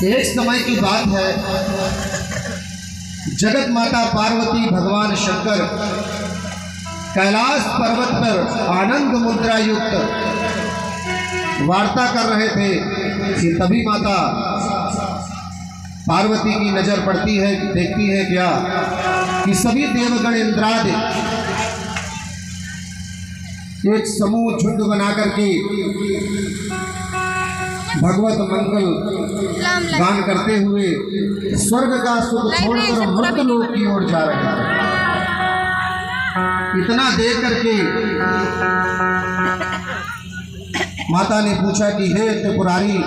एक समय की बात है, जगत माता पार्वती भगवान शंकर कैलाश पर्वत पर आनंद मुद्रा युक्त वार्ता कर रहे थे कि तभी माता पार्वती की नजर पड़ती है, देखती है क्या कि सभी देवगण इंद्रादि एक समूह झुंड बना करके भगवत मंगल गान करते हुए स्वर्ग का सुख छोड़कर मृत लोक की ओर जा रहे हैं। इतना देख करके माता ने पूछा कि हे त्रिपुरारी,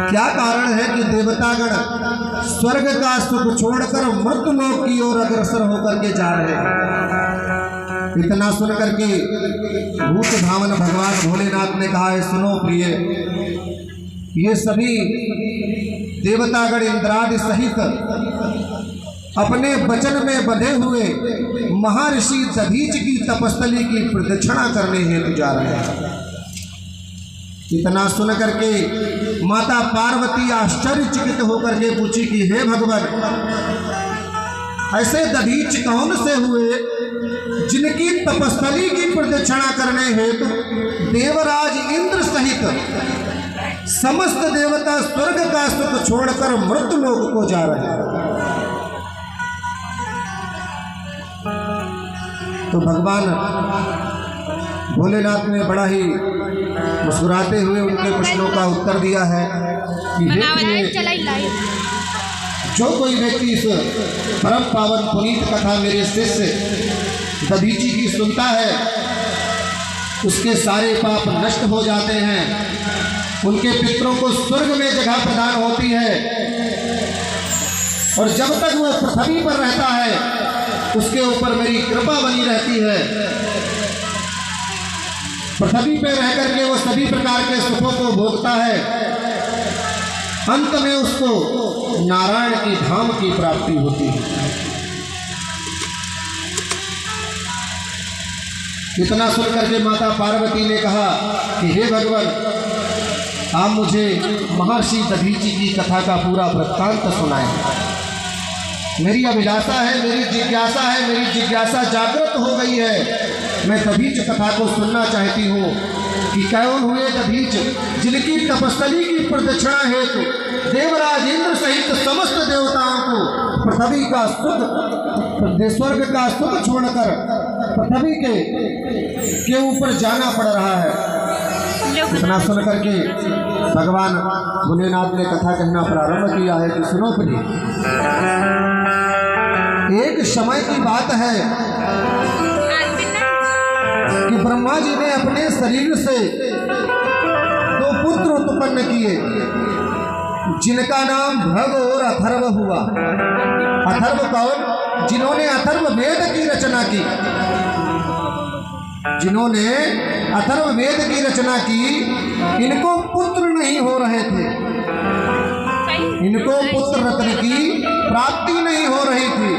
क्या कारण है कि देवतागण स्वर्ग का सुख छोड़कर मृत लोक की ओर अग्रसर होकर के जा रहे हैं? इतना सुन करके भूत भावन भगवान भोलेनाथ ने कहा है, सुनो प्रिय, ये सभी देवतागण इंद्रादि सहित अपने वचन में बंधे हुए महर्षि दधीच की तपस्थली की प्रदक्षिणा करने हेतु जा रहे हैं। इतना सुन करके माता पार्वती आश्चर्यचकित होकर के पूछी कि हे भगवान, ऐसे दधीच कौन से हुए जिनकी तपस्थली की प्रदक्षिणा करने हेतु देवराज इंद्र सहित समस्त देवता स्वर्ग का सुख छोड़कर मृत लोक को जा रहे हैं? तो भगवान भोलेनाथ ने बड़ा ही मुस्कुराते हुए उनके प्रश्नों का उत्तर दिया है कि जो कोई व्यक्ति इस परम पावन पुनीत कथा मेरे शिष्य दधीची की सुनता है, उसके सारे पाप नष्ट हो जाते हैं, उनके पितरों को स्वर्ग में जगह प्रदान होती है, और जब तक वह पृथ्वी पर रहता है उसके ऊपर मेरी कृपा बनी रहती है। पृथ्वी पर रह करके वो सभी प्रकार के सुखों को भोगता है, अंत में उसको नारायण की धाम की प्राप्ति होती है। इतना सुनकर के माता पार्वती ने कहा कि हे भगवान, आप मुझे महर्षि दधीची की कथा का पूरा वृत्तांत सुनाएं। मेरी अभिलाषा है, मेरी जिज्ञासा है, मेरी जिज्ञासा जागृत हो गई है मैं दधीच कथा को सुनना चाहती हूँ कि कौन हुए दधीच जिनकी तपस्थली की प्रदक्षिणा हेतु देवराज इंद्र सहित समस्त देवताओं को पृथ्वी का सुख, स्वर्ग का सुख छोड़कर पृथ्वी के ऊपर जाना पड़ रहा है। इतना सुन करके भगवान भोलेनाथ ने कथा कहना प्रारंभ किया है कि सुनो प्रिय, एक समय की बात है कि ब्रह्मा जी ने अपने शरीर से दो पुत्र उत्पन्न किए जिनका नाम भग और अथर्व हुआ। अथर्व कौन? जिन्होंने अथर्व वेद की रचना की, जिन्होंने अथर्व वेद की रचना की, इनको पुत्र नहीं हो रहे थे, इनको पुत्र रत्न की प्राप्ति नहीं हो रही थी।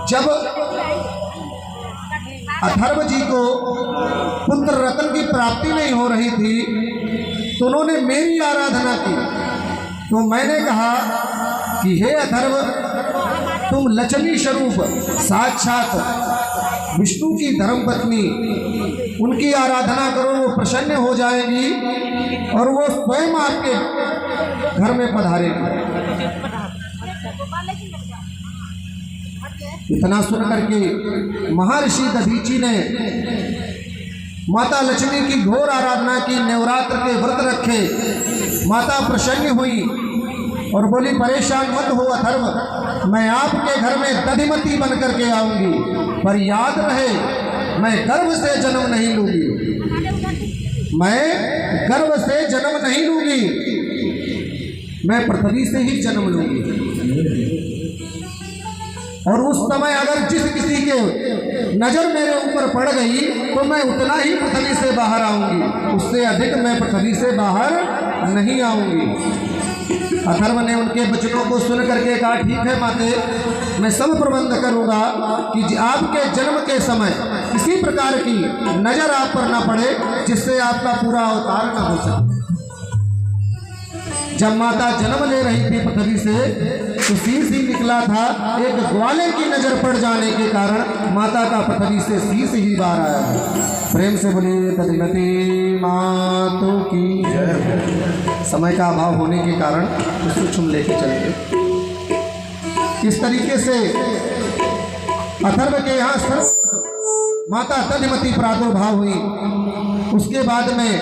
जब अथर्व जी को पुत्र रत्न की प्राप्ति नहीं हो रही थी तो उन्होंने मेरी आराधना की। तो मैंने कहा कि हे अथर्व, तुम लक्ष्मी स्वरूप साक्षात विष्णु की धर्मपत्नी, उनकी आराधना करो, वो प्रसन्न हो जाएंगी और वो स्वयं आपके घर में पधारेगी। इतना सुन करके महर्षि दधीची ने माता लक्ष्मी की घोर आराधना की, नवरात्र के व्रत रखे। माता प्रसन्न हुई और बोली, परेशान मत हो अथर्व, मैं आपके घर में दधिमती बन करके आऊंगी, पर याद रहे मैं गर्भ से जन्म नहीं लूंगी, मैं गर्भ से जन्म नहीं लूंगी, मैं पृथ्वी से ही जन्म लूंगी। और उस समय अगर जिस किसी के नजर मेरे ऊपर पड़ गई तो मैं उतना ही पृथ्वी से बाहर आऊंगी, उससे अधिक मैं पृथ्वी से बाहर नहीं आऊंगी। अथर्व ने उनके वचनों को सुन करके कहा, ठीक है माते, मैं सब प्रबंध करूंगा कि आपके जन्म के समय किसी प्रकार की नजर आप पर ना पड़े जिससे आपका पूरा अवतार न हो सके। जब माता जन्म ले रही थी पृथ्वी से तो शीश ही निकला था, एक ग्वाले की नजर पड़ जाने के कारण माता का पृथ्वी से शीश ही बाहर आया। प्रेम से बोलिए दधिमती मातु की जय। समय का अभाव होने के कारण सूक्ष्म लेके चलेंगे। इस तरीके से अथर्व के यहाँ माता दधिमती प्रादुर्भाव हुई। उसके बाद में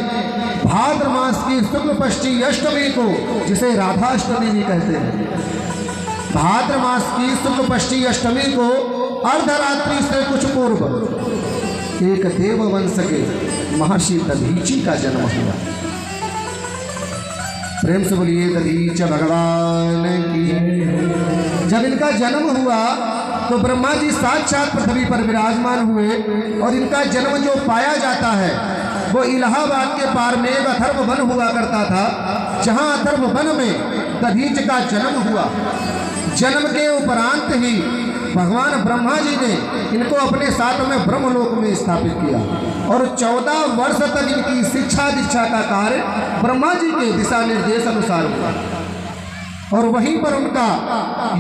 भाद्र मास की शुक्ल पक्षी अष्टमी को, जिसे राधाष्टमी भी कहते हैं, भाद्र मास की शुक्ल पक्षी अष्टमी को अर्धरात्रि से कुछ पूर्व एक देव वंश के महर्षि दधीची का जन्म हुआ। प्रेम से बोलिए दधीच भगवान की। जब इनका जन्म हुआ तो ब्रह्मा जी साक्षात पृथ्वी पर विराजमान हुए और इनका जन्म जो पाया जाता है वो इलाहाबाद के पार में एक अथर्व वन हुआ करता था, जहां अथर्व वन में दधीच का जन्म हुआ। जन्म के उपरांत ही भगवान ब्रह्मा जी ने इनको अपने साथ में ब्रह्मलोक में स्थापित किया और 14 वर्ष तक इनकी शिक्षा दीक्षा का कार्य ब्रह्मा जी के दिशा निर्देश अनुसार हुआ और वहीं पर उनका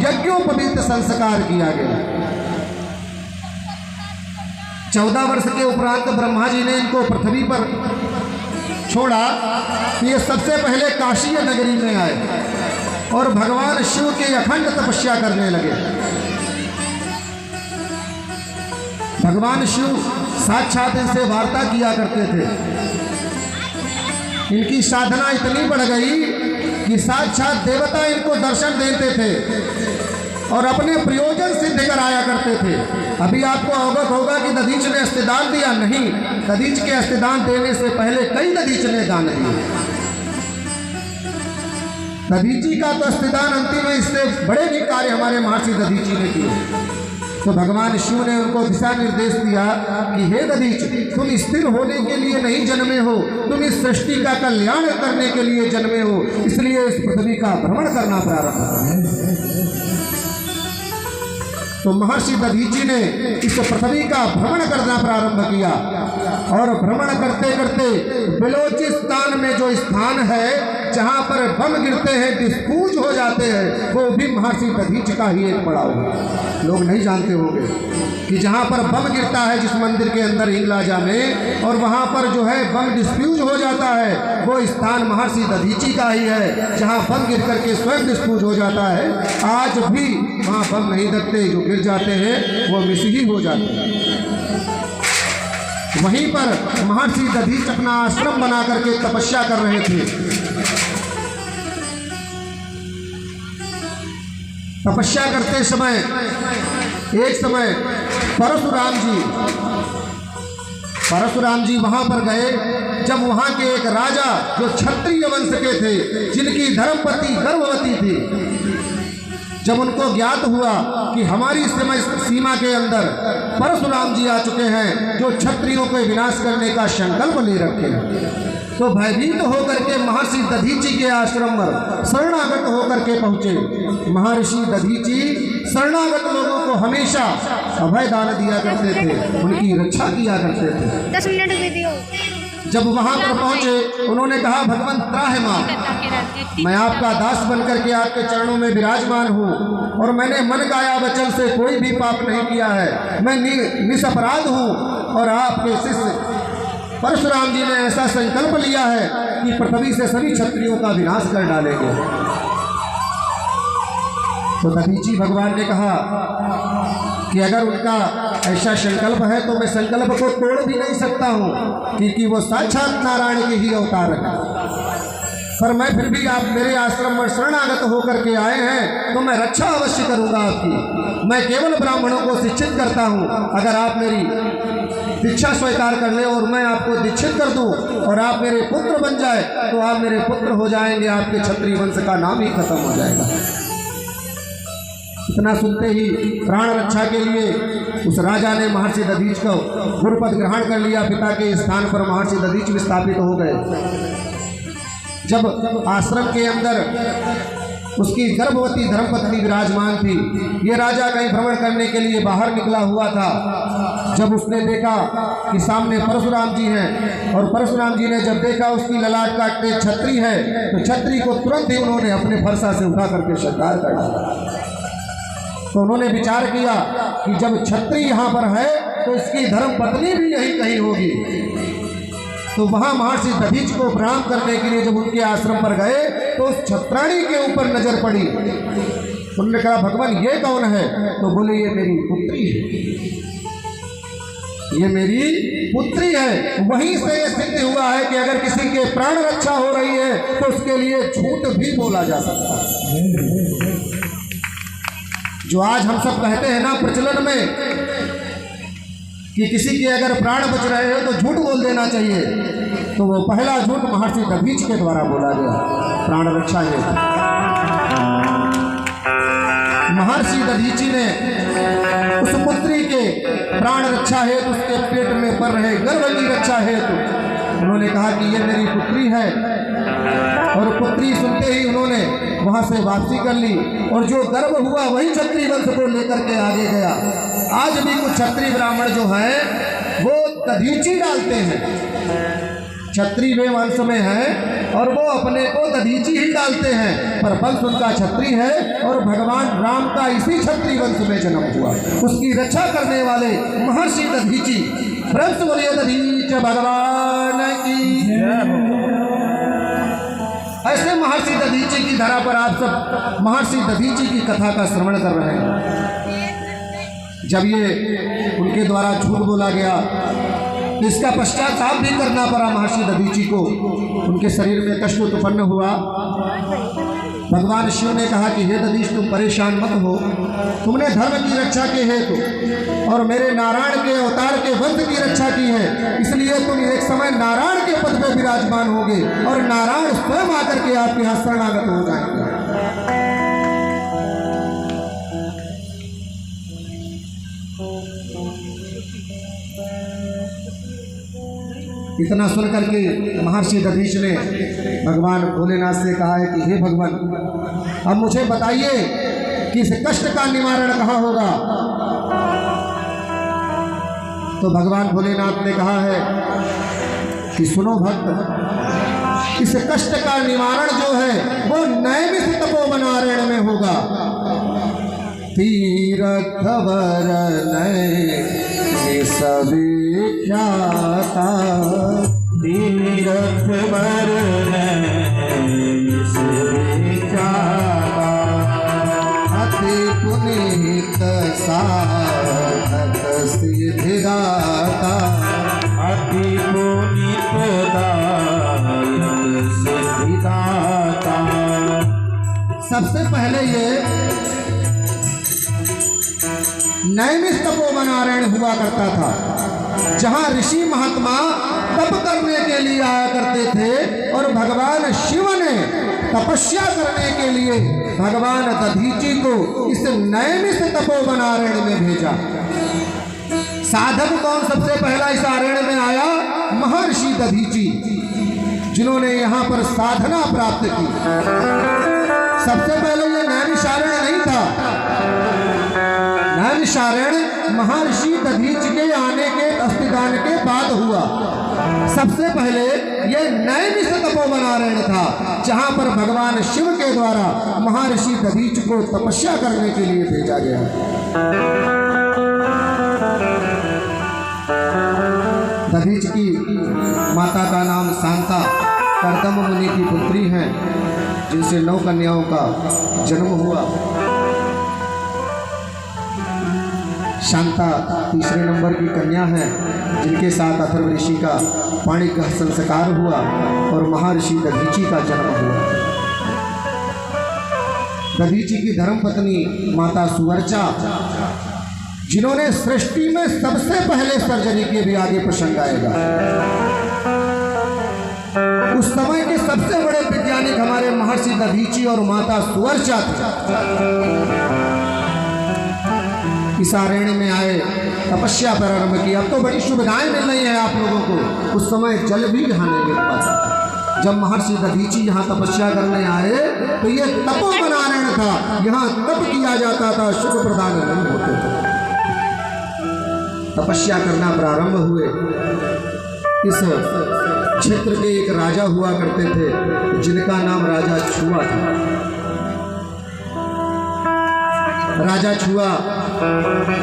यज्ञोपवीत संस्कार किया गया। 14 वर्ष के उपरांत ब्रह्मा जी ने इनको पृथ्वी पर छोड़ा। ये सबसे पहले काशी नगरी में आए और भगवान शिव की अखंड तपस्या करने लगे। भगवान शिव साक्षात इनसे वार्ता किया करते थे। इनकी साधना इतनी बढ़ गई कि साक्षात देवता इनको दर्शन देते थे और अपने प्रयोजन सिद्ध कराया करते थे। अभी आपको अवगत होगा कि दधीच ने अष्टदान दिया, नहीं, दधीच के अष्टदान देने से पहले कई दधीच ने दान दिए। दधीची का तो अष्टदान अंतिम है, इससे बड़े भी कार्य हमारे महर्षि दधीची ने किए। तो भगवान शिव ने उनको दिशा निर्देश दिया कि हे दधीच, तुम स्थिर होने के लिए नहीं जन्मे हो, तुम इस सृष्टि का कल्याण करने के लिए जन्मे हो, इसलिए इस पृथ्वी का भ्रमण करना प्रारंभ करें। तो महर्षि दधीची ने इस पृथ्वी का भ्रमण करना प्रारंभ किया और भ्रमण करते करते बलोचिस्तान में जो स्थान है जहाँ पर बम गिरते हैं, डिस्पूज हो जाते हैं, वो भी महर्षि दधीचि का ही एक पड़ाव है। लोग नहीं जानते होंगे कि जहाँ पर बम गिरता है जिस मंदिर के अंदर हिंगलाजा में, और वहाँ पर जो है बम डिस्फ्यूज हो जाता है, वो स्थान महर्षि दधीचि का ही है, जहाँ बम गिर करके स्वयं डिस्फ्यूज हो जाता है। आज भी वहाँ बम नहीं लगते, जो गिर जाते हैं वो मिस ही हो जाते हैं। वहीं पर महर्षि दधीच अपना आश्रम बना करके तपस्या कर रहे थे। तपस्या करते समय एक समय परशुराम जी वहां पर गए। जब वहां के एक राजा जो क्षत्रिय वंश के थे, जिनकी धर्मपत्नी गर्भवती थी, जब उनको ज्ञात हुआ कि हमारी सीमा के अंदर परशुराम जी आ चुके हैं, जो क्षत्रियों को विनाश करने का संकल्प ले रखे हैं, तो भयभीत होकर के महर्षि दधीचि के आश्रम पर शरणागत होकर के पहुंचे। महर्षि दधीचि शरणागत लोगों को हमेशा अभय दान दिया करते थे, उनकी रक्षा किया करते थे। 10 मिनट वीडियो। जब वहां पर पहुंचे, उन्होंने कहा, भगवान त्राहिमाम, मैं आपका दास बनकर के आपके चरणों में विराजमान हूँ, और मैंने मन काया वचन से कोई भी पाप नहीं किया है, मैं निसपराध हूँ, और आपके शिष्य परशुराम जी ने ऐसा संकल्प लिया है कि पृथ्वी से सभी क्षत्रियों का विनाश कर डालेंगे। तो दधीचि भगवान ने कहा कि अगर उनका ऐसा संकल्प है तो मैं संकल्प को तोड़ भी नहीं सकता हूँ, क्योंकि वो साक्षात नारायण के ही अवतार है। पर मैं फिर भी आप मेरे आश्रम में शरणागत होकर के आए हैं, तो मैं रक्षा अवश्य करूँगा आपकी। मैं केवल ब्राह्मणों को शिक्षित करता हूँ, अगर आप मेरी दीक्षा स्वीकार कर ले और मैं आपको दीक्षित कर दूं और आप मेरे पुत्र बन जाए, तो आप मेरे पुत्र हो जाएंगे, आपके क्षत्रिय वंश का नाम ही खत्म हो जाएगा। इतना सुनते ही प्राण रक्षा के लिए उस राजा ने महर्षि दधीच को गुरुपद ग्रहण कर लिया। पिता के स्थान पर महर्षि दधीच विस्थापित हो गए। जब आश्रम के अंदर उसकी गर्भवती धर्मपत्नी विराजमान थी, ये राजा कहीं भ्रमण करने के लिए बाहर निकला हुआ था। जब उसने देखा कि सामने परशुराम जी हैं, और परशुराम जी ने जब देखा उसकी ललाट काटते छत्री है, तो छत्री को तुरंत ही उन्होंने अपने फरसा से उठा करके शंकार कर दिया। तो उन्होंने विचार किया कि जब छत्री यहाँ पर है तो इसकी धर्मपत्नी भी यही कहीं होगी। तो वहाँ महर्षि दधीच को प्रणाम करने के लिए जब उनके आश्रम पर गए, तो उस छत्राणी के ऊपर नजर पड़ी। उन्होंने कहा, भगवान ये कौन है? तो बोले, ये मेरी पुत्री है, ये मेरी पुत्री है। वहीं से ये सिद्ध हुआ है कि अगर किसी के प्राण रक्षा हो रही है तो उसके लिए झूठ भी बोला जा सकता है। जो आज हम सब कहते हैं ना प्रचलन में कि किसी के अगर प्राण बच रहे हो तो झूठ बोल देना चाहिए, तो वो पहला झूठ महर्षि दधीच के द्वारा बोला गया, प्राण रक्षा है। महर्षि दधीचि ने उस पुत्री के प्राण रक्षा हेतु, उसके पेट में पड़ रहे गर्भ की रक्षा हेतु उन्होंने कहा कि ये मेरी पुत्री है। और पुत्री सुनते ही उन्होंने वहां से वापसी कर ली, और जो गर्भ हुआ वही क्षत्रिय वंश को लेकर के आगे गया। आज भी कुछ क्षत्रिय ब्राह्मण जो है वो दधीचि डालते हैं, क्षत्रिय वंश में है और वो अपने को दधीचि ही डालते हैं, पर वंश उनका क्षत्रिय है और भगवान राम का इसी क्षत्रिय वंश में जन्म हुआ। उसकी रक्षा करने वाले महर्षि दधीचि, ब्रह्म बोलिए दधीच भगवान की। ऐसे महर्षि दधीचि की धरा पर आप सब महर्षि दधीचि की कथा का श्रवण कर रहे हैं। जब ये उनके द्वारा झूठ बोला गया, इसका पश्चाताप भी करना पड़ा महर्षि दधीचि को, उनके शरीर में कष्ट उत्पन्न हुआ। भगवान शिव ने कहा कि हे दधीच, तुम परेशान मत हो, तुमने धर्म की रक्षा के हेतु और मेरे नारायण के अवतार के वंश की रक्षा की है, इसलिए तुम एक समय नारायण के पद पर विराजमान होगे और नारायण स्वयं आकर के आपके यहाँ शरणागत हो जाएंगे। इतना सुनकर के महर्षि दधीच ने भगवान भोलेनाथ से कहा है कि हे भगवान, अब मुझे बताइए कि इस कष्ट का निवारण कहाँ होगा। तो भगवान भोलेनाथ ने कहा है कि सुनो भक्त, इस कष्ट का निवारण जो है वो नैमिष तपोवनारण्य में होगा। तीर्थ विख्याता तीर्थ अति पुनीत साधक सिद्धिदाता अति पुनीत दायक सिद्धिदाता। सबसे पहले ये नैमिष तपोवनारण्य हुआ करता था, जहां ऋषि महात्मा तप करने के लिए आया करते थे और भगवान शिव ने तपस्या करने के लिए भगवान दधीची को इस नैमिष तपोवनारण्य में भेजा। साधक कौन सबसे पहला इस अरण्य में आया? महर्षि दधीची, जिन्होंने यहाँ पर साधना प्राप्त की। सबसे पहले ये नैमिषारण्य नहीं था। नैमिषारण्य महर्षि दधीच के आने के अष्टदान के बाद हुआ। सबसे पहले यह नैमिष तपोवनारण्य था, जहां पर भगवान शिव के द्वारा महर्षि दधीच को तपस्या करने के लिए भेजा गया। दधीच की माता का नाम शांता कर्दम मुनि की पुत्री हैं, जिनसे 9 कन्याओं का जन्म हुआ। शांता तीसरे नंबर की कन्या है, जिनके साथ अथर्व ऋषि का पाणी का संस्कार हुआ और महर्षि दधीची का जन्म हुआ। दधीची की धर्मपत्नी माता सुवर्चा, जिन्होंने सृष्टि में सबसे पहले सर्जरी के भी आगे प्रसंग आएगा। उस समय के सबसे बड़े वैज्ञानिक हमारे महर्षि दधीची और माता सुवर्चा थे। इस अरण्य में आए, तपस्या प्रारंभ की। अब तो बड़ी सुविधाएं मिल रही हैं आप लोगों को, उस समय जल भी यहाँ नहीं मिल पाता। जब महर्षि दधीची यहाँ तपस्या करने आए तो ये तपोवनारण्य था, यहाँ तप किया जाता था, सुख प्रदान नहीं होते थे। तपस्या करना प्रारंभ हुए। इस क्षेत्र के एक राजा हुआ करते थे, जिनका नाम राजा छुआ था। राजा छुआ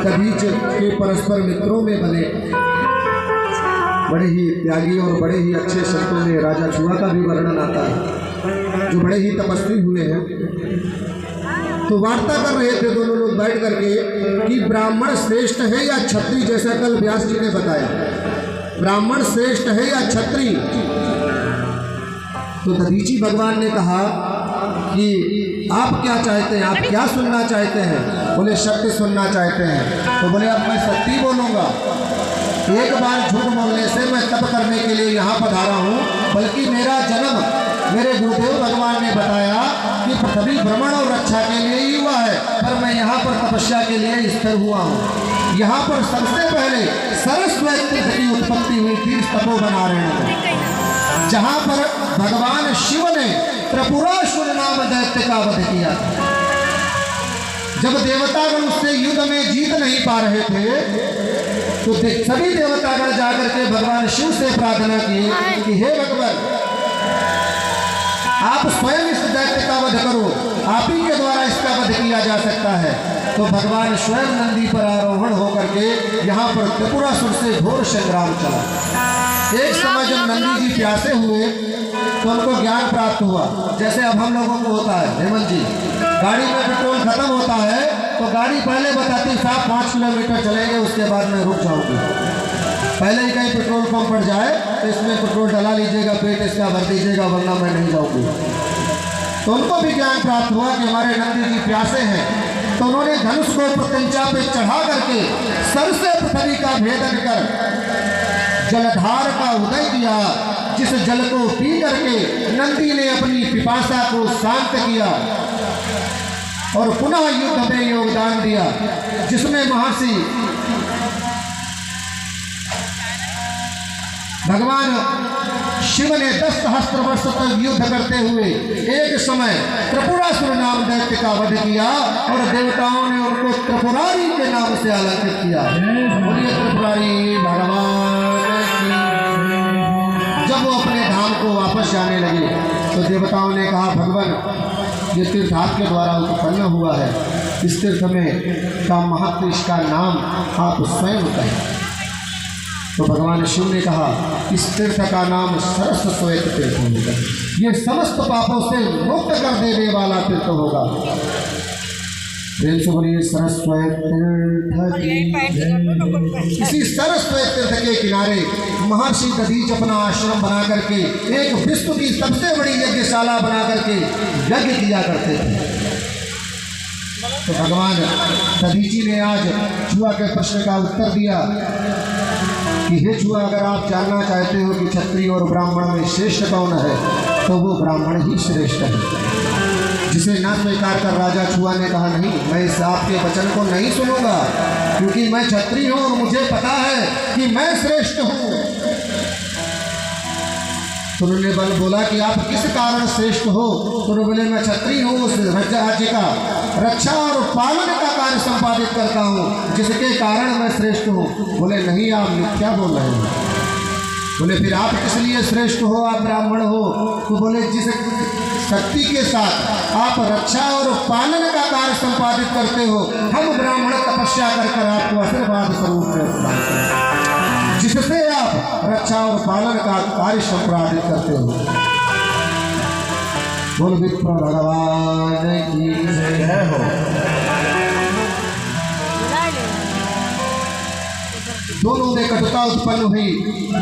दधीच के परस्पर मित्रों में बने। बड़े ही त्यागी और बड़े ही अच्छे संतों में राजा छुआ का भी वर्णन आता है, जो बड़े ही तपस्वी हुए हैं। तो वार्ता कर रहे थे दोनों लोग बैठ करके कि ब्राह्मण श्रेष्ठ है या क्षत्रिय, जैसा कल व्यास जी ने बताया। ब्राह्मण श्रेष्ठ है या क्षत्रिय? तो दधीची भगवान ने कहा कि आप क्या चाहते हैं, आप क्या सुनना चाहते हैं? बोले सत्य सुनना चाहते हैं। तो बोले अब मैं सत्य बोलूँगा, एक बार झूठ बोलने से मैं तप करने के लिए यहाँ पधारा हूँ, बल्कि मेरा जन्म मेरे गुरुदेव भगवान ने बताया कि सभी भ्रमण और रक्षा के लिए ही हुआ है, पर मैं यहाँ पर तपस्या के लिए स्थिर हुआ हूँ। यहाँ पर सबसे पहले सरस्वती तीर्थ की उत्पत्ति हुई थी तपोवनारण्य में, जहाँ पर भगवान शिव ने त्रिपुरासुर नाम दैत्य का वध किया था। जब देवतागण उससे युद्ध में जीत नहीं पा रहे थे तो सभी देवतागण जाकर के भगवान शिव से प्रार्थना की कि हे भगवान, आप स्वयं इस दैत्य का वध करो, आप ही के द्वारा इसका वध किया जा सकता है। तो भगवान स्वयं नंदी पर आरोहण होकर के यहाँ पर त्रिपुरासुर से घोर संग्राम चला। एक समय जब नंदी जी प्यासे हुए तो उनको ज्ञान प्राप्त हुआ, जैसे अब हम लोगों को होता है। हेमंत जी, गाड़ी में पेट्रोल खत्म होता है तो गाड़ी पहले बताती साहब 5 किलोमीटर चलेंगे, उसके बाद में रुक जाओगे। पहले ही कहीं पेट्रोल पंप पर जाए तो इसमें पेट्रोल डला लीजिएगा, पेट इसका भर दीजिएगा, वरना मैं नहीं जाऊँगी। तो उनको भी ज्ञान प्राप्त हुआ कि हमारे नंदी जी प्यासे हैं, तो उन्होंने धनुष को प्रत्यंचा पे चढ़ा करके सर से पृथ्वी का भेदन कर जलधार का उदय किया, जिस जल को पी करके नंदी ने अपनी पिपासा को शांत किया और पुनः युद्ध में योगदान दिया, जिसमें महर्षि भगवान शिव ने 10 सहस्त्र वर्ष तक युद्ध करते हुए एक समय त्रिपुरासुर नाम दैत्य का वध किया और देवताओं ने उनको त्रिपुरारी के नाम से अलंकृत किया। बोलिए त्रिपुरारी भगवान की। जब वो अपने धाम को वापस जाने लगे। तो देवताओं ने कहा, भगवान ये तीर्थ आपके द्वारा उत्पन्न हुआ है, इस तीर्थ में का महत्व, इसका नाम आप स्वयं कहें। तो भगवान शिव ने कहा, इस तीर्थ का नाम सरस्वती तीर्थ होगा, ये समस्त पापों से मुक्त कर देने वाला तीर्थ होगा। प्रेम से बोलिए सरस्वती तीर्थ की। इसी सरस्वती तीर्थ के किनारे महर्षि दधीच अपना आश्रम बना करके एक विश्व की सबसे बड़ी यज्ञशाला बना करके यज्ञ किया करते थे। तो भगवान दधीची ने आज छुआ के प्रश्न का उत्तर दिया कि हे छुआ, अगर आप जानना चाहते हो कि क्षत्रिय और ब्राह्मण में श्रेष्ठ कौन है, तो वो ब्राह्मण ही श्रेष्ठ है। जिसे ना स्वीकार कर राजा छुआ ने कहा, नहीं, मैं इस आपके वचन को नहीं सुनूंगा, क्योंकि मैं क्षत्रिय हूं और मुझे पता है कि मैं श्रेष्ठ हूं। तो उन्होंने बोला कि आप किस कारण श्रेष्ठ हो? तो उन्होंने बोले, मैं क्षत्रिय हूँ, उस राज्य का रक्षा और पालन का कार्य संपादित करता हूँ, जिसके कारण मैं श्रेष्ठ हूँ। बोले, नहीं, आप मिथ्या बोल रहे हैं। बोले, फिर आप किस लिए श्रेष्ठ हो? आप ब्राह्मण हो। तो बोले, जिस शक्ति के साथ आप रक्षा और पालन का कार्य संपादित करते हो, हम ब्राह्मण तपस्या कर आपको आशीर्वाद स्वरूप से प्रदान करते, जिससे आप रक्षा और पालन का कार्य संपादित करते हो। बोल विप्र भगवान की जय हो। दोनों में कटुता उत्पन्न हुई।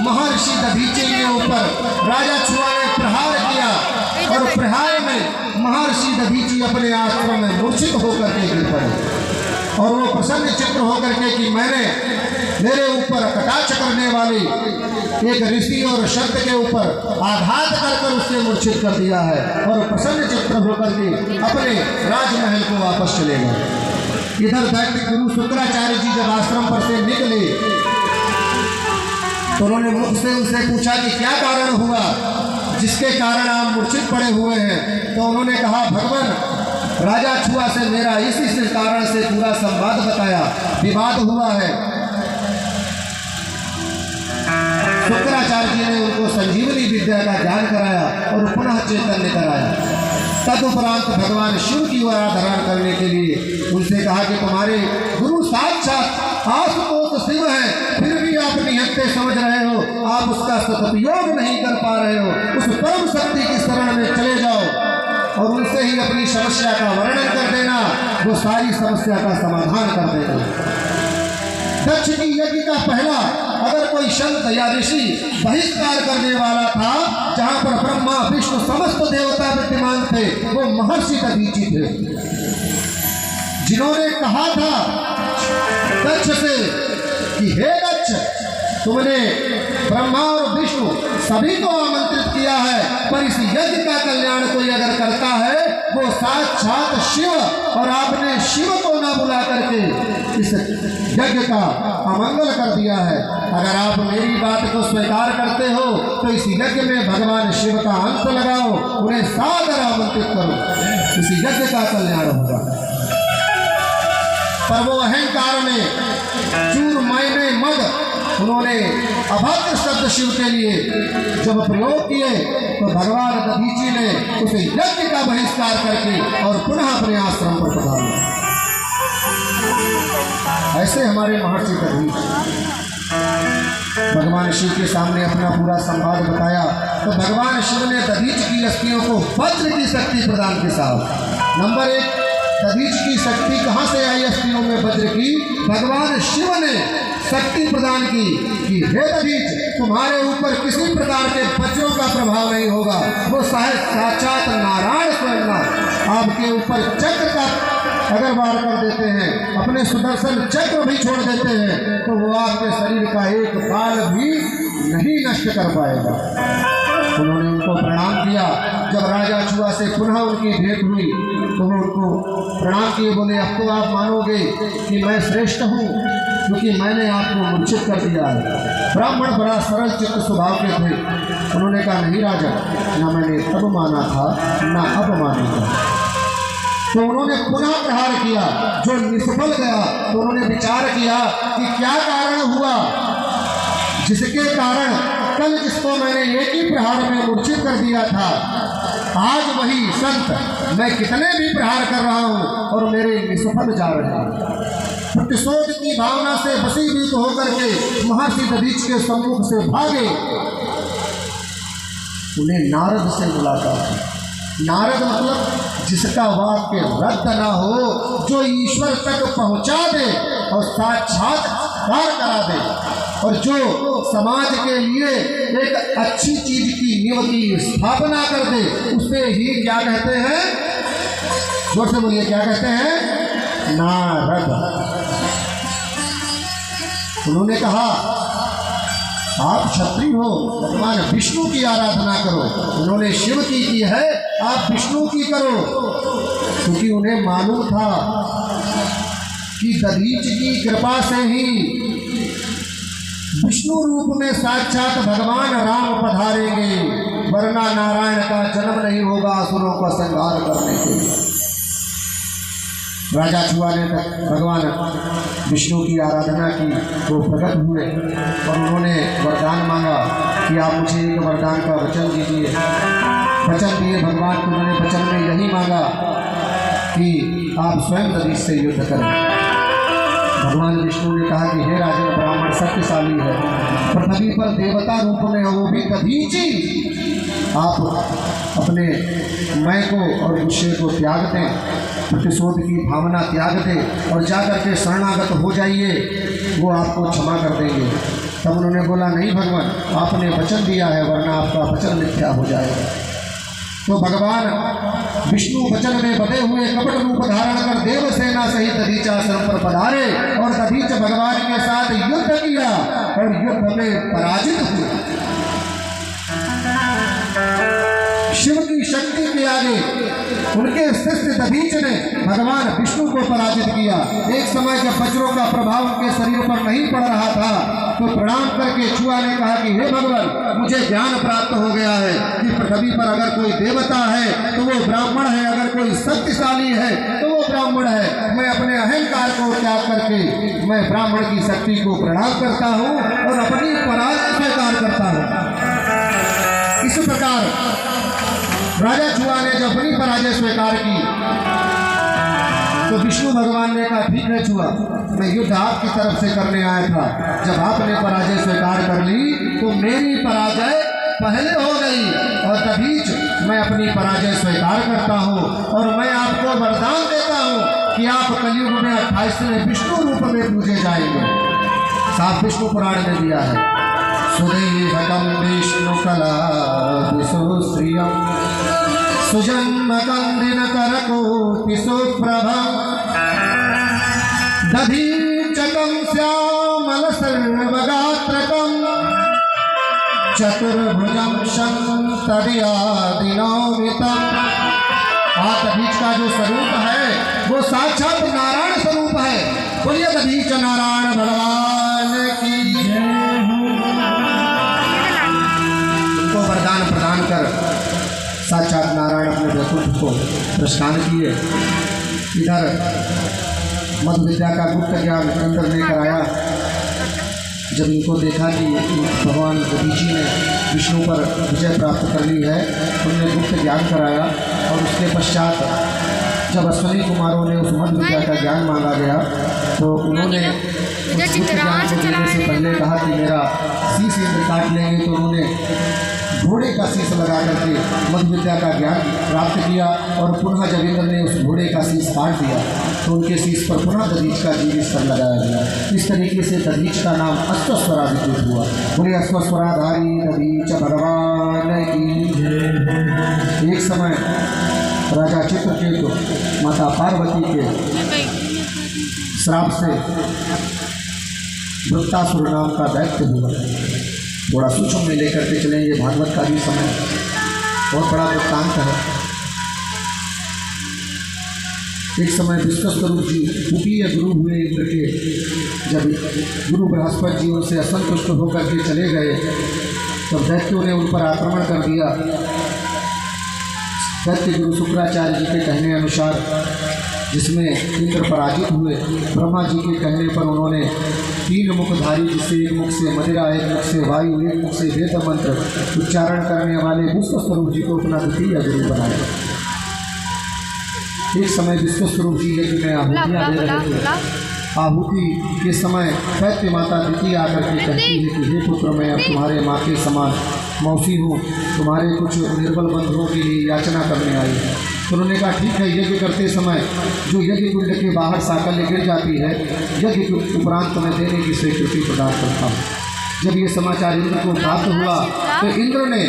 महर्षि दधीची के ऊपर राजा छुआ ने प्रहार किया और प्रहार में महर्षि दधीची अपने आश्रम में मूर्छित होकर के गिर पड़े। और वो प्रसन्न चित्र होकर के कि मैंने मेरे ऊपर कटाक्ष करने वाले एक ऋषि और शब्द के ऊपर आघात कर उससे मूर्छित कर दिया है, और प्रसन्न चित्र होकर के अपने राजमहल को वापस चले गए। इधर दैत्य गुरु शुक्राचार्य जी जब आश्रम पर से निकले तो उन्होंने मुख से उनसे पूछा कि क्या कारण हुआ जिसके कारण आप मूर्छित पड़े हुए हैं? तो उन्होंने कहा, भगवान, राजा छुआ से मेरा इसी कारण से पूरा संवाद बताया, विवाद हुआ है। शुक्राचार्य जी ने उनको संजीवनी विद्या का ज्ञान कराया और पुनः चैतन्य कराया। तदुपरांत भगवान शिव की आराधना करने के लिए उनसे कहा कि तुम्हारे गुरु साक्षात आशुतोष शिव है, फिर भी आप निहत्ते समझ रहे हो, आप उसका सदुपयोग नहीं कर पा रहे हो। उस परम शक्ति की शरण में चले जाओ और उनसे ही अपनी समस्या का वर्णन कर देना, वो सारी समस्या का समाधान कर देगा। दक्ष की यज्ञ का पहला अगर कोई संत या ऋषि बहिष्कार करने वाला था, जहां पर ब्रह्मा विष्णु समस्त देवता विद्यमान थे, वो महर्षि दधीची थे, जिन्होंने कहा था दक्ष से कि हे दक्ष, तुमने ब्रह्मा और विष्णु सभी को आमंत्रित किया है, पर इस यज्ञ का कल्याण कोई अगर करता है वो साक्षात शिव, और आपने शिव को न बुला करके इस यज्ञ का अमंगल कर दिया है। अगर आप मेरी बात को स्वीकार करते हो तो इस यज्ञ में भगवान शिव का अंश लगाओ, उन्हें सादर आमंत्रित करो, इस यज्ञ का कल्याण होगा। पर वो अहंकार में चूर मैंने मद, उन्होंने अभद्र शब्द शिव के लिए जब प्रयोग किए तो भगवान दधीची ने उस यज्ञ का बहिष्कार करके और पुनः अपने आश्रम पर पधारा। ऐसे हमारे महर्षि दधीच भगवान शिव के सामने अपना पूरा संवाद बताया तो भगवान शिव ने दधीच की अस्थियों को वज्र की शक्ति प्रदान की। साहब नंबर 1, दधीच की शक्ति कहाँ से आई? अस्थियों में वज्र की भगवान शिव ने शक्ति प्रदान की कि हे दधीच, तुम्हारे ऊपर किसी प्रकार के वज्रों का प्रभाव नहीं होगा। वो साक्षात नारायण स्वयं आपके ऊपर चक्र का अगर वार कर देते हैं, अपने सुदर्शन चक्र भी छोड़ देते हैं, तो वो आपके शरीर का एक बाल भी नहीं नष्ट कर पाएगा। उन्होंने उनको प्रणाम किया। जब राजा छुआ से पुनः उनकी भेंट हुई तो वो उनको प्रणाम किए, बोले, अब तो आप मानोगे कि मैं श्रेष्ठ हूँ क्योंकि मैंने आपको मूर्छित कर दिया है। ब्राह्मण बड़ा सरल चित्त स्वभाव के थे। उन्होंने कहा, नहीं राजा, ना मैंने तब माना था ना अब मानूंगा। तो उन्होंने पुनः प्रहार किया जो निष्फल गया। तो उन्होंने विचार किया कि क्या कारण हुआ जिसके कारण कल जिसको मैंने एक ही प्रहार में मूर्छित कर दिया था, आज वही संत मैं कितने भी प्रहार कर रहा हूँ और मेरे निष्फल जा रहे हैं। प्रतिशोध की भावना से वशीभूत होकर के महर्षि दधीच के सम्मुख से भागे। उन्हें नारद से मुलाकात हुई। नारद मतलब जिसका वाक्य रद्द ना हो, जो ईश्वर तक पहुंचा दे और साक्षात्कार करा दे, और जो समाज के लिए एक अच्छी चीज की नींव की स्थापना कर दे, उसे ही क्या कहते हैं? जोर से बोलिए, क्या कहते हैं? नारद। उन्होंने कहा आप क्षत्रिय हो, भगवान विष्णु की आराधना करो। उन्होंने शिव की है, आप विष्णु की करो, क्योंकि उन्हें मालूम था कि दधीच की कृपा से ही विष्णु रूप में साक्षात भगवान राम पधारेंगे, वरना नारायण का जन्म नहीं होगा असुरों का संहार करने के लिए। राजा छुआ ने भगवान विष्णु की आराधना की, वो प्रकट हुए और उन्होंने वरदान मांगा कि आप मुझे एक वरदान का वचन दीजिए। वचन दिए भगवान को। उन्होंने वचन में यही मांगा कि आप स्वयं दधीच से युद्ध करें। भगवान विष्णु ने कहा कि हे राजन, ब्राह्मण शक्तिशाली है, पृथ्वी पर देवता रूप में वो भी दधीच ही। आप अपने मैं को और गुस्से को त्याग दें, प्रतिशोध की भावना त्याग दें और जाकर के शरणागत हो जाइए, वो आपको क्षमा कर देंगे। तब उन्होंने बोला नहीं भगवान, आपने वचन दिया है, वरना आपका वचन मिथ्या हो जाएगा। तो भगवान विष्णु वचन में बधे हुए कपट रूप धारण कर देवसेना सहित दधीच आश्रम पर पधारे और दधीच भगवान के साथ युद्ध किया और युद्ध में पराजित हुए। शिव की शक्ति के आगे उनके शिष्य दधीच ने भगवान विष्णु को पराजित किया। एक समय जब वज्रों का प्रभाव उनके शरीर पर नहीं पड़ रहा था, तो प्रणाम करके छुआ ने कहा कि हे भगवान, मुझे ज्ञान प्राप्त हो गया है कि पृथ्वी पर अगर कोई देवता है तो वो ब्राह्मण है, अगर कोई शक्तिशाली है तो वो ब्राह्मण है। मैं अपने अहंकार को त्याग करके मैं ब्राह्मण की शक्ति को प्रणाम करता हूँ और अपनी पराजय स्वीकार करता हूँ। इस प्रकार राजा छुआ ने जब अपनी पराजय स्वीकार की तो विष्णु भगवान ने कहा ठीक है छुआ, मैं युद्ध आपकी तरफ से करने आया था, जब आपने पराजय स्वीकार कर ली तो मेरी पराजय पहले हो गई और दधीच मैं अपनी पराजय स्वीकार करता हूँ और मैं आपको वरदान देता हूँ कि आप कलयुग में 28वें विष्णु रूप में पूजे जाएंगे। साफ विष्णु पुराण में दिया है। सुदेवकं विष्णु कला सुश्रियम् सुजन्मकं दिनकरकोटि सुप्रभं दधीचकं श्यामल सर्वगात्रकं चतुर्भुजं शंतर्यादिनोमितं। दधीच का जो स्वरूप है वो साक्षात नारायण स्वरूप है। बोलिए दधीच नारायण भगवान की जय। उनको वरदान प्रदान कर साक्षात नारायण अपने वैकुंठ को प्रस्थान किए। इधर मध्य विद्या का गुप्त ज्ञान इंद्र ने कराया। जब इनको देखा कि भगवान दधीच ने विष्णु पर विजय प्राप्त कर ली है, उन्होंने गुप्त ज्ञान कराया और उसके पश्चात जब अश्विनी कुमारों ने उस मध्य विद्या का ज्ञान मांगा गया तो उन्होंने उस गुप्त ज्ञान को देने से पहले कहा कि मेरा शीश इंद्र काट लेंगे, तो उन्होंने घोड़े का शीश लगा करके मध्य विद्या का ज्ञान प्राप्त किया और पुनः जब इंद्र ने उस घोड़े का शीश काट दिया तो उनके शीश पर पुनः दधीच का जीव स्तर लगाया गया। इस तरीके से दधीच का नाम अश्वस्वराधिकृत हुआ। बोले अश्वस्वराधारी दधीच भगवान की। एक समय राजा चित्रकेतु माता पार्वती के श्राप से वृत्तासुर नाम का दैत्य हुआ। थोड़ा सूक्ष्म में लेकर के चलेंगे, भागवत का भी समय बहुत बड़ा वृत्तांत है। एक समय विश्वस्वरूप जी द्वितीय गुरु हुए इंद्र के। जब गुरु बृहस्पति जी उनसे असंतुष्ट होकर के चले गए तब दैत्यों ने उन पर आक्रमण कर दिया। दैत्य गुरु शुक्राचार्य जी के कहने अनुसार जिसमें इंद्र पराजित हुए। ब्रह्मा जी के कहने पर उन्होंने 3 मुखधारी, जिससे एक मुख से मदिरा, एक मुख से वायु, एक मुख से वेद मंत्र उच्चारण करने वाले विश्वस्वरूप जी को अपना द्वितीय गुरु बनाया। एक समय विश्वस्वरूप जी यज्ञ में आहुतियाँ दे रहे थे। आहुति के समय दैत्य माता द्वितीय आकर के कहती है कि हे पुत्र, मैं अब तुम्हारे माँ के समान मौसी हूँ, तुम्हारे कुछ निर्बल बंधुओं के लिए याचना करने आई है। तो उन्होंने कहा ठीक है। यज्ञ करते समय जो यज्ञ कुंड के बाहर साकल्य गिर जाती है, यज्ञ उपरांत में देने की स्वीकृति प्रदान करता हूँ। जब ये समाचार इंद्र को प्राप्त हुआ तो इंद्र ने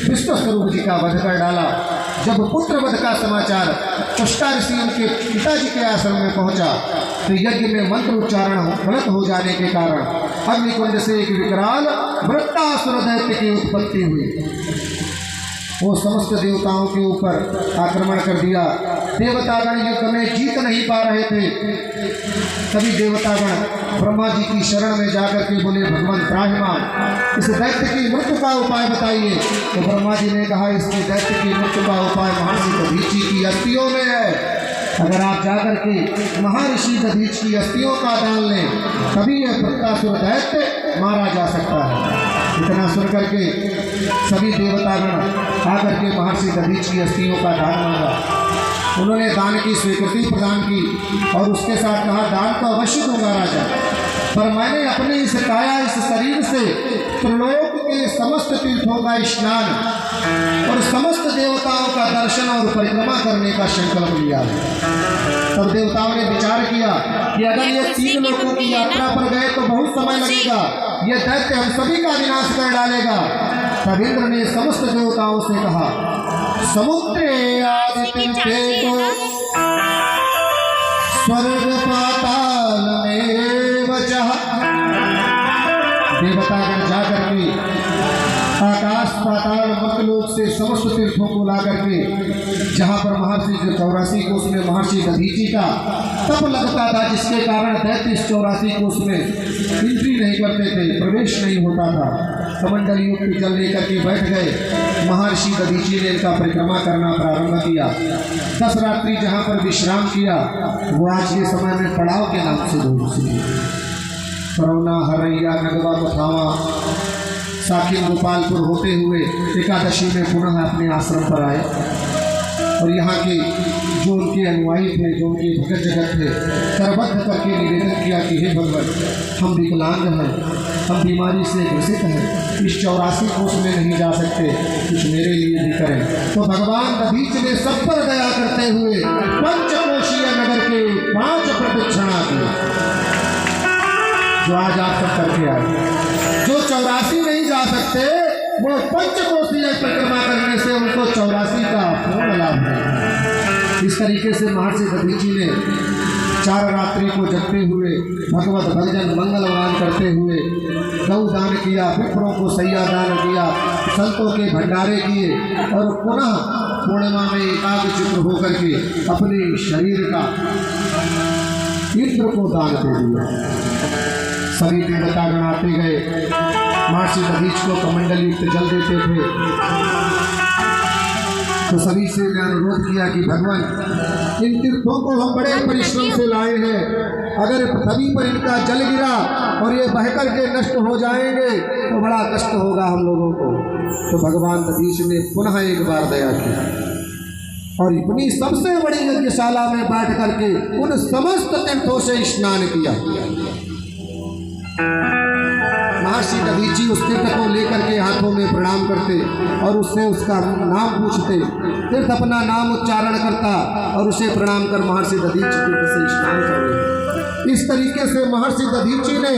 विश्वस्वरूप जी का वध कर डाला। जब पुत्र वध का समाचार त्वष्टा ऋषि उनके पिताजी के आश्रम में पहुंचा तो यज्ञ में मंत्र उच्चारण गलत हो जाने के कारण अग्निकुंड से एक विकराल वृत्तासुर दैत्य की उत्पत्ति हुई। वो समस्त देवताओं के ऊपर आक्रमण कर दिया। देवतागण युद्ध में जीत नहीं पा रहे थे। सभी देवतागण ब्रह्मा जी की शरण में जाकर के बोले, भगवान त्राहिमाम, इस दैत्य की मृत्यु का उपाय बताइए। तो ब्रह्मा जी ने कहा, इसके दैत्य की मृत्यु का उपाय महर्षि दधीचि की अस्थियों में है। अगर आप जाकर के महर्षि दधीच की अस्थियों का दान लें तभी यह वृत्तासुर दैत्य मारा जा सकता है। इतना सुन करके सभी देवतागण आकर के महर्षि दधीच की अस्थियों का दान मांगा। उन्होंने दान की स्वीकृति प्रदान की और उसके साथ कहा, दान तो अवश्य दूंगा राजा, पर मैंने अपने इस काया, इस शरीर से त्रिलोक के समस्त तीर्थों का स्नान और समस्त देवताओं का दर्शन और परिक्रमा करने का संकल्प लिया है। तब देवताओं ने विचार किया कि अगर ये 3 लोकों की यात्रा पर गए तो बहुत समय लगेगा, ये दैत्य हम सभी का विनाश कर डालेगा। तब इंद्र ने समस्त देवताओं से कहा, समुद्रे आदित्य स्वर्ग पाताल में वचः। देवतागण जाकर के आकाश पाताल मर्तलोक से समस्त तीर्थों को ला करके जहाँ पर महर्षि 84 कोष में महर्षि दधीचि का तप लगता था, जिसके कारण दैत्य इस 84 कोष में एंट्री नहीं करते थे, प्रवेश नहीं होता था। कमंडल युक्त जल लेकर के बैठ गए। महर्षि दधीचि ने इनका परिक्रमा करना प्रारंभ किया। 10 रात्रि जहाँ पर विश्राम किया वो आज के समय में पड़ाव के नाम से दूसरी करौना, हरैया, नगवा, पथावा, साकिन, गोपालपुर होते हुए एकादशी में पुनः अपने आश्रम पर आए और यहाँ के जो उनके अनुयायी थे, जो उनके भगत जगत थे, करबद्ध करके निवेदन किया कि हे भगवान, हम विकलांग हैं, हम बीमारी से ग्रसित हैं, इस 84 कोष में नहीं जा सकते, कुछ मेरे लिए भी करें। तो भगवान दधीच ने सब पर दया करते हुए पंचकोशीय नगर के 5 प्रदक्षिणा की, जो आज आप सब करके आए। जो 84 नहीं जा सकते वो पंचकोशीय परिक्रमा करने से उनको 84 का पूर्ण लाभ है। इस तरीके से महर्षि दधीचि ने 4 रात्रि को जगते हुए भगवत भजन मंगलवान करते हुए गौ दान किया, विप्रों को सैया दान किया, संतों के भंडारे किए और पुनः पूर्णिमा में एकाग्रचित्त होकर के अपने शरीर का इंद्र को दान दे दिया। सभी देवतागण आते गए, महर्षि दधीच को कमंडल युक्त जल देते थे। तो सभी से ने अनुरोध किया कि भगवान, इन तीर्थों को हम बड़े परिश्रम से लाए हैं, अगर सभी पर इनका जल गिरा और ये बहकर के नष्ट हो जाएंगे तो बड़ा कष्ट होगा हम लोगों को। तो भगवान दधीच ने पुनः एक बार दया की और इतनी सबसे बड़ी यज्ञशाला में बैठ करके उन समस्त तीर्थों से स्नान किया। महर्षि दधीचि उस तीर्थ को लेकर के हाथों में प्रणाम करते और उससे उसका नाम पूछते, तीर्थ अपना नाम उच्चारण करता और उसे प्रणाम कर महर्षि दधीचि तीर्थ से स्नान करते। इस तरीके से महर्षि दधीचि ने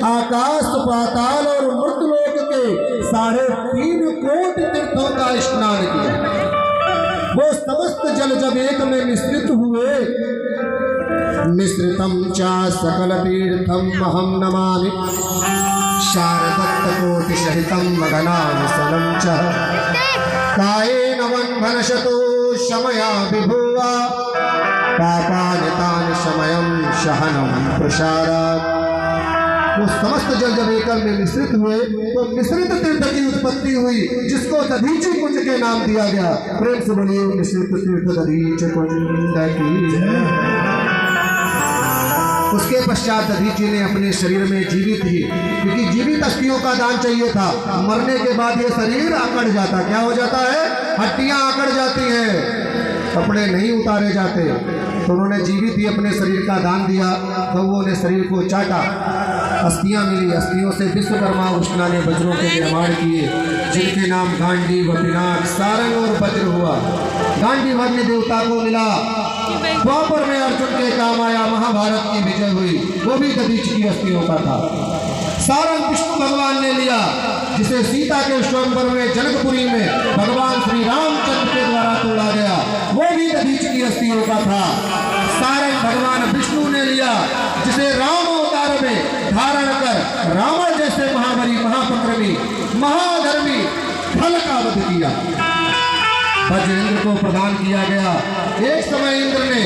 आकाश, पाताल और मृतलोक के 3.5 कोटि तीर्थों का स्नान किया। वो समस्त जल जब एक में मिश्रित हुए, मिश्रितम चा सकल तीर्थम अहम नमामि शारदत्त कोटि सहितम मगनाविसलं च कायेन वन्भनशतो शमया विभुवा पापानि तानि शमयं शहनं प्रसारात्। वो समस्त जल जब एकल में मिश्रित हुए तो मिश्रित तीर्थ की उत्पत्ति हुई, जिसको दधीचि कुंज के नाम दिया गया। प्रेम से बोलिए मिश्रित तीर्थ दधीचि कुंज की। उसके पश्चात दधीचि ने अपने शरीर में जीवित ही, क्योंकि जीवित अस्थियों का दान चाहिए था, मरने के बाद ये शरीर आकड़ जाता, क्या हो जाता है, हड्डियां आकड़ जाती हैं, कपड़े नहीं उतारे जाते। तो उन्होंने जीवित ही अपने शरीर का दान दिया। गौओं ने शरीर को चाटा, अस्थियां मिली, अस्थियों से विश्वकर्मा उष्णा ने वज्रों के निर्माण किए, जिनके नाम गांडीव, पिनाक, सारंग और वज्र हुआ। गांडीव अन्य देवता को मिला, द्वापर में अर्जुन के काम आया, महाभारत की विजय हुई, वो भी दधीचि की अस्थियों का था। सारंग विष्णु भगवान ने लिया, जिसे सीता के स्वयंवर में जनकपुरी में भगवान श्री रामचंद्र के द्वारा तोड़ा गया, वो भी दधीचि की अस्थियों का था। सारंग भगवान विष्णु ने लिया, जिसे राम अवतार में धारण कर रावण जैसे महाबली, महापक्रमी, महाधर्मी फल का वध किया। वज्र इंद्र को प्रदान किया गया। एक समय इंद्र ने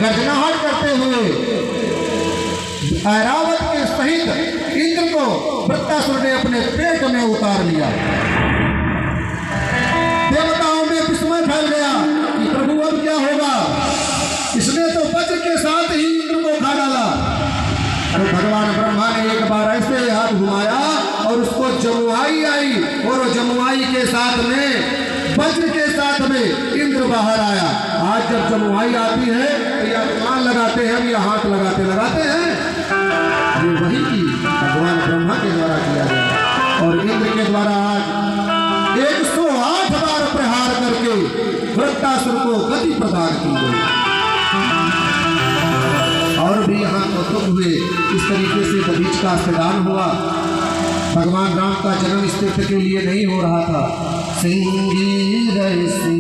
गर्जनाहट करते हुए ऐरावत के सहित इंद्र को वृत्तासुर ने अपने पेट में उतार लिया। देवताओं में विस्मय फैल गया कि प्रभु अब क्या होगा, इसने तो वज्र के साथ ही इंद्र को खा डाला। अरे भगवान ब्रह्मा ने एक बार ऐसे हाथ घुमाया और उसको जमुआई आई, और जमुआई के साथ में वज्र के साथ में इंद्र बाहर आया। आज जब जमुआई आती है तो या कान लगाते हैं या हाथ लगाते हैं, ये वही की भगवान ब्रह्मा के द्वारा किया गया, और इंद्र के द्वारा आज 108 बार प्रहार करके वृत्तासुर को गति प्रदान की गई। और भी यहाँ कौतुक हुए, इस तरीके से दधीचि का अस्थिदान हुआ। भगवान राम का जन्म इस तीर्थ के लिए नहीं हो रहा था। सिंगी रैसी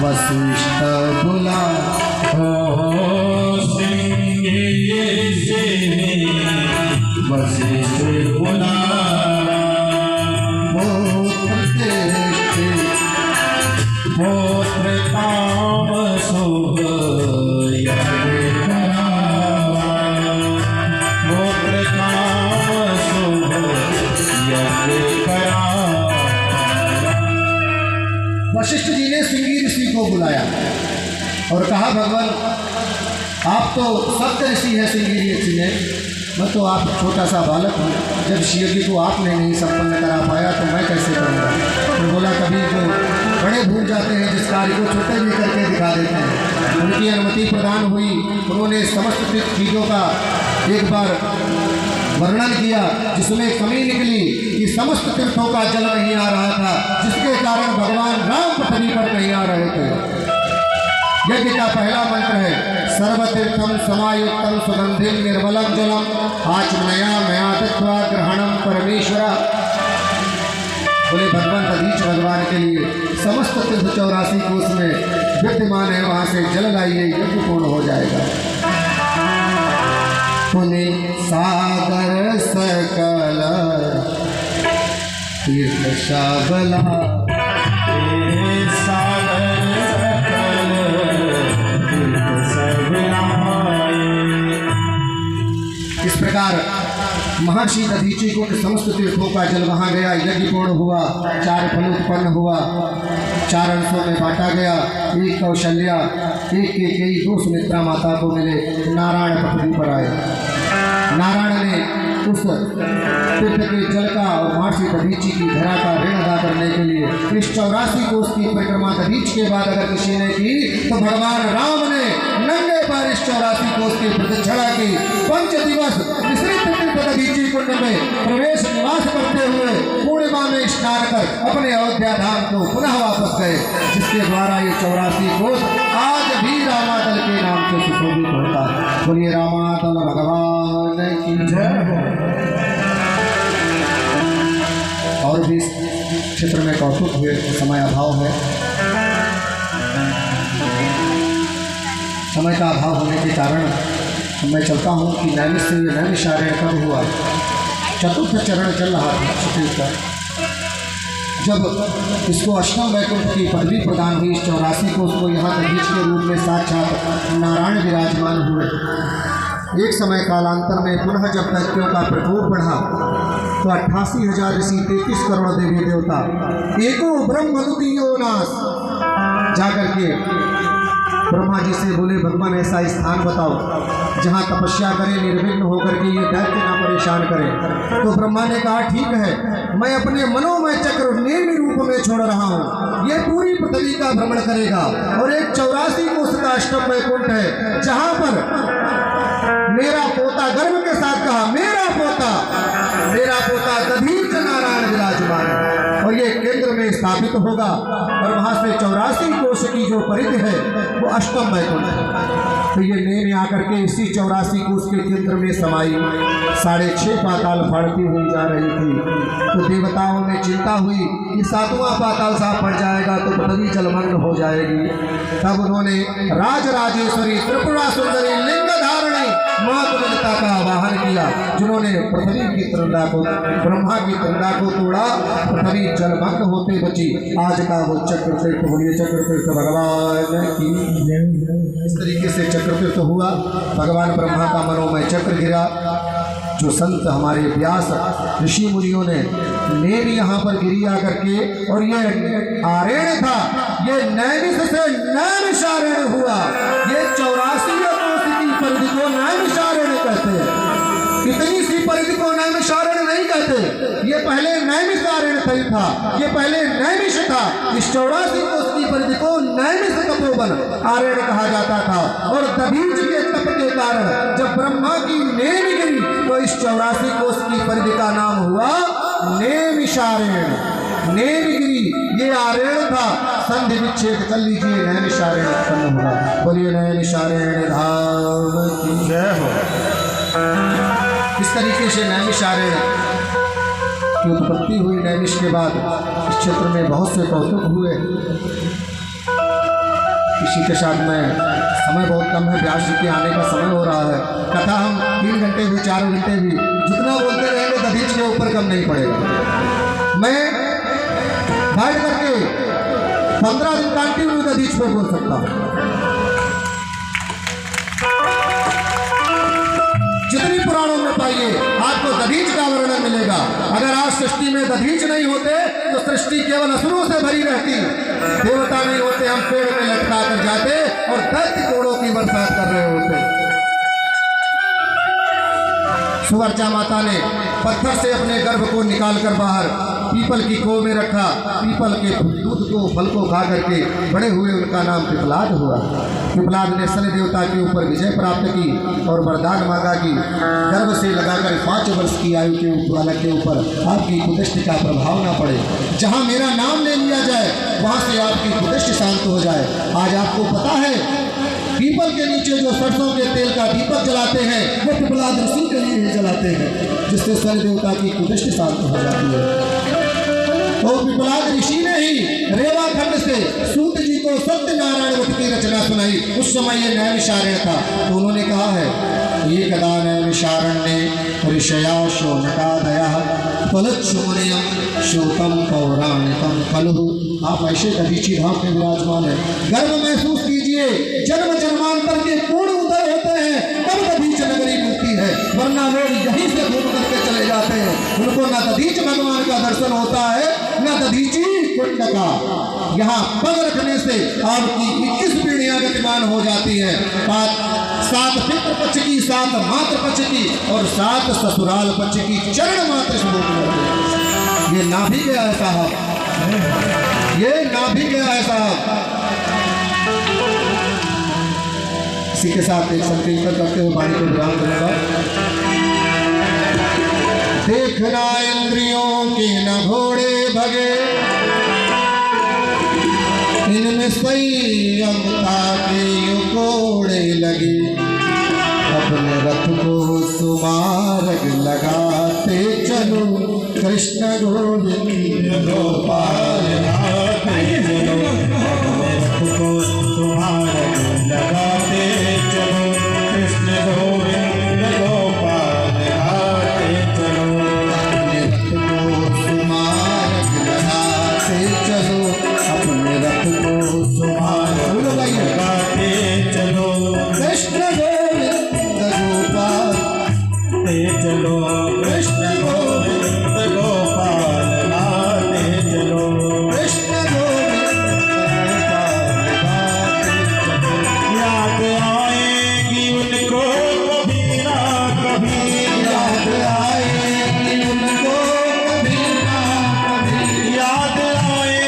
वशिष्ठ बुला, वशिष्ठ बुला, मोत्र काम शुभ मोत्र काम शुभ यज्ञ करा। वशिष्ठ जी ने सिंगी ऋषि को बुलाया और कहा, भगवान आप तो सप्त ऋषि है। सिंगी ऋषि ने, मैं तो आप छोटा सा बालक हूँ, जब शिवजी को आपने नहीं संपन्न करा पाया तो मैं कैसे करूँगा। तो बोला, कभी जो बड़े भूल जाते हैं, जिस कार्य को छोटे भी करके दिखा देते हैं। उनकी अनुमति प्रदान हुई, उन्होंने समस्त चीज़ों का एक बार वर्णन किया, जिसमें कमी निकली कि समस्त तीर्थों का जल नहीं आ रहा था, जिसके कारण भगवान राम पृथ्वी पर नहीं आ रहे थे। यज्ञ का पहला मंत्र है, सर्वतीर्थम समायुक्तम सुगंधिम निर्मलम जलम आचमनया मया दत्वा ग्रहणम परमेश्वरा। बोले भगवान दधीचि भगवान के लिए समस्त तीर्थ 84 कोष में विद्यमान है, वहाँ से जल लाइए, यज्ञ पूर्ण हो जाएगा। पुण्य सागर सकल तीर्थ शाबला, सागर सकल तीर्थ सबलाए। इस प्रकार महर्षि दधीचि को समस्त तीर्थों का जल वहाँ गया, यज्ञ पूर्ण हुआ, 4 फल उत्पन्न हुआ, 4 अंशों में बांटा गया। एक कौशल्या, एक के कई 2 सुमित्रा माता को मिले। नारायण पृथ्वी पर आए। नारायण ने उस तीर्थ के जल का और महर्षि दधीचि की धरा का ऋण अदा करने के लिए इस 84 कोष की परिक्रमा दधीचि के बाद अगर किसी ने की, तो भगवान राम ने नंगे पर इस 84 कोष की प्रदक्षिणा की। 5 दिवस मिश्रित तीर्थ दधीचि कुंड में प्रवेश निवास करते हुए पूर्णिमा में स्नान कर अपने अयोध्या धाम को पुनः वापस गए, जिसके द्वारा ये 84 कोष आज भी रामादल के नाम से सुशोभित होता है। बोलिए रामादल भगवान की जय। और भी इस क्षेत्र में कौतुक हुए, समय अभाव है। समय का अभाव होने के कारण मैं चलता हूँ कि नैमिष से ये नैमिषारण्य कब हुआ। चतुर्थ चरण चल रहा था छठे का, जब इसको अष्टम वैकुंठ की पदवी प्रदान हुई। 84 को उसको यहाँ दधीचि के रूप में साक्षात नारायण विराजमान हुए। एक समय कालांतर में पुनः जब दैत्यों का प्रकोप बढ़ा तो 88,000 ऋषि 33 करोड़ देवी देवता एको ब्रह्म द्वितीयो नास जाकर के ब्रह्मा जी से बोले, भगवान ऐसा स्थान बताओ जहाँ तपस्या करें निर्विघ्न होकर के ये दैत्य ना परेशान करें। तो ब्रह्मा ने कहा ठीक है, मैं अपने मनोमय चक्र नेमी रूप में छोड़ रहा हूँ, ये पूरी पृथ्वी का भ्रमण करेगा और एक 84 कोष का अष्टम वैकुंठ है जहाँ पर मेरा पोता गर्व के साथ कहा मेरा पोता दधीच नारायण विराजमान है और ये केंद्र में स्थापित होगा और वहां से 84 कोष की जो परिधि है वो अष्टम वैकुंठ है। तो ये नेम आकर के इसी 84 कोष के केंद्र में समाई 6.5 पाताल फाड़ती हुई जा रही थी। तो देवताओं में चिंता हुई कि 7वां पाताल साफ पड़ जाएगा तो पृथ्वी जलमग्न हो जाएगी। तब उन्होंने राजराजेश्वरी त्रिपुरा सुंदरी लिंग धारणी मां कुलता का आवाहन किया, जिन्होंने पृथ्वी की तृंदा को ब्रह्मा की तृंदा को तोड़ा, पृथ्वी जलमग्न होते बची। आज का वो चक्रतीर्थ बोलिए चक्रतीर्थ भगवान की। इस तरीके से चक्रतीर्थ हुआ, भगवान ब्रह्मा का मनोमय चक्र गिरा। जो संत हमारे व्यास ऋषि मुनियों ने नेम यहाँ पर गिरी आकर के, और ये आरेण था, ये नैमिष से नैमिषारण्य हुआ। ये 84 कोष की परिधि को नैमिषारण्य कहते हैं, इतनी सी परिधि को नैमिषारण्य नहीं कहते। ये पहले नैमिषारण्य था, ये पहले नैमिष था। इस 84 कोष की परिधि को नैमिष तपोवन आरण्य कहा जाता था। और दधीच के तप के कारण जब ब्रह्मा की नेम गिरी तो इस 84 कोष की परिधि का नाम हुआ नैमिषारण्य। नेमगिरी ये आरण्य था, संधि विच्छेद कर लीजिए, नैमिषारण्य उत्पन्न हुआ। बोलिए नैमिषारण्य धाम की जय हो। इस तरीके से नैमिषारण्य की उत्पत्ति हुई। नैमिष के बाद इस क्षेत्र में बहुत से कौतुक हुए। इसी के साथ में समय बहुत कम है, व्यास जी के आने का समय हो रहा है। कथा हम 3 घंटे भी 4 घंटे भी जितना बोलते रहेंगे दधीच के ऊपर कम नहीं पड़ेगा। मैं बैठ करके 15 दिन कंटिन्यू दधीच पे बोल सकता हूँ। जितनी पुराणों में पाइए आपको दधीच का वर्णन मिलेगा। अगर आज सृष्टि में दधीच नहीं होते तो सृष्टि केवल असुरों से भरी रहती, देवता नहीं होते, हम पेड़ में लटका कर जाते और दैत्य कोड़ों की बरसात कर रहे होते। सुवर्चा माता ने पत्थर से अपने गर्भ को निकालकर बाहर पीपल की कोह में रखा। पीपल के दूध को फल को खा करके बड़े हुए, उनका नाम पिपलाद हुआ। पिपलाद ने शनि देवता के ऊपर विजय प्राप्त की और वरदान मांगा कि गर्भ से लगाकर 5 वर्ष की आयु के बालक के ऊपर आपकी कुदृष्टि का प्रभाव ना पड़े। जहाँ मेरा नाम ले लिया जाए वहाँ से आपकी कुदृष्टि शांत हो जाए। आज आपको पता है पीपल के नीचे जो सरसों के तेल का दीपक जलाते हैं वो पिपलाद ऋषि के लिए ही जलाते हैं, जिससे शनि देवता की कुदृष्टि शांत हो जाती है। तो पिपलाद ऋषि ने ही रेवाखंड से सूत जी को सत्यनारायण व्रत की रचना सुनाई। उस समय ये नैमिषारण्य था। तो उन्होंने कहा है एकदा नैमिषारण्ये ऋषया शोनकादयः फलच्छुमनियं शोकम पौराणिकम खलु। आप ऐसे दधीची धाम में विराजमान है। गर्व महसूस कीजिए, जन्म जन्मांतर के पूर्ण उदय होते हैं तब दधीच नगरी मिलती है, वरना लोग यहीं से घूम करके चले जाते हैं। उनको न दधीच भगवान का दर्शन होता है न दधीची कुंड का। यहाँ पग रखने से आपकी 21 पीढ़ियां गतिमान हो जाती है। 7 पितृ पक्ष की, 7 मातृ पक्ष की और 7 ससुराल पक्ष की चरण मात्र श्लोक। ये ना भी गया है साहब, ये ना भी गया है साहब। इसी के साथ एक संकीर्तन करते हुए वाणी को विराम करूंगा। देखना इंद्रियों के न घोड़े भगे, इनमें संयमता के कोड़े लगे। अपने रथ को सुमार्ग लगाते चलो, कृष्ण गोविंद गोपाल गाते चलो। अपने रथ को सुमार्ग लगाते चलो, कृष्ण गोविंद गोपाल गाते चलो। अपने रथ को सुमार्ग लगाते चलो, अपने रथ को सुमार्ग लगाते चलो, कृष्ण गोविंद गोपाल गाते चलो कृष्ण गोविंद गोपाल गाते चलो कृष्ण गोविंद गोपाल गाते चलो। याद आएगी उनको कभी ना कभी याद आएगी उनको कभी ना कभी। याद आए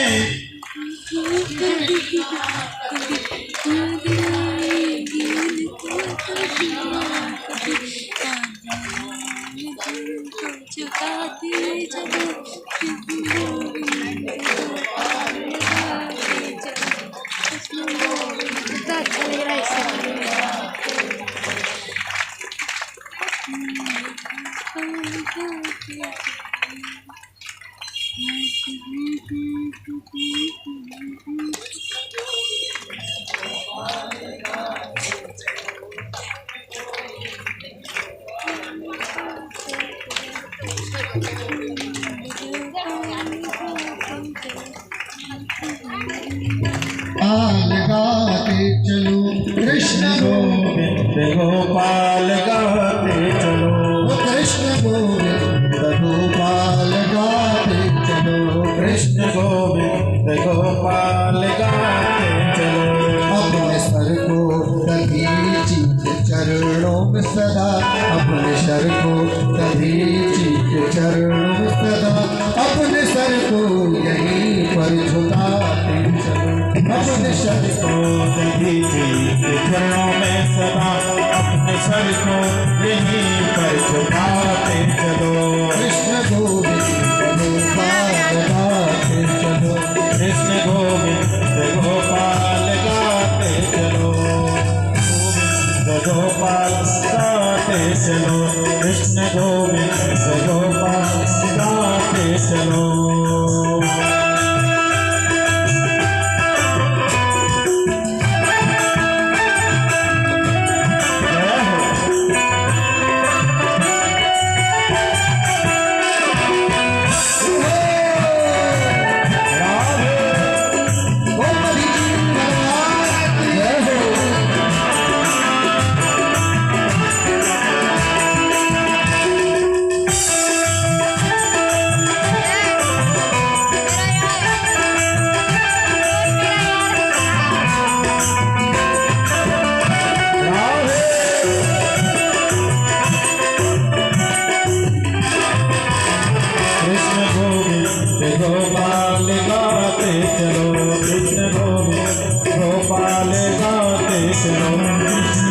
पाल गाते चलो कृष्ण गोविंद गोपाल गाते चलो कृष्ण गोविंद गोपाल गाते चलो। कृष्ण गोविंद गोपाल गाते चलो अपने सर को दधीचि के चरणों में सदा, अपने सर को दधीचि के चरणों में सदा, अपने सर को यहीं पर झुकाते चलो। अपने सर को दीजिए के चरणों में सदा अपने सर को यहीं पर झुकाते चलो कृष्ण गोविंद गोपाल गाते चलो। कृष्ण गोविंद गोपाल गाते चलो गोविंद गोपाल गाते चलो कृष्ण गोविंद गोपाल गाते चलो। गोपाल गाते चलो कृष्ण गोविंद गोपाल गाते चलो।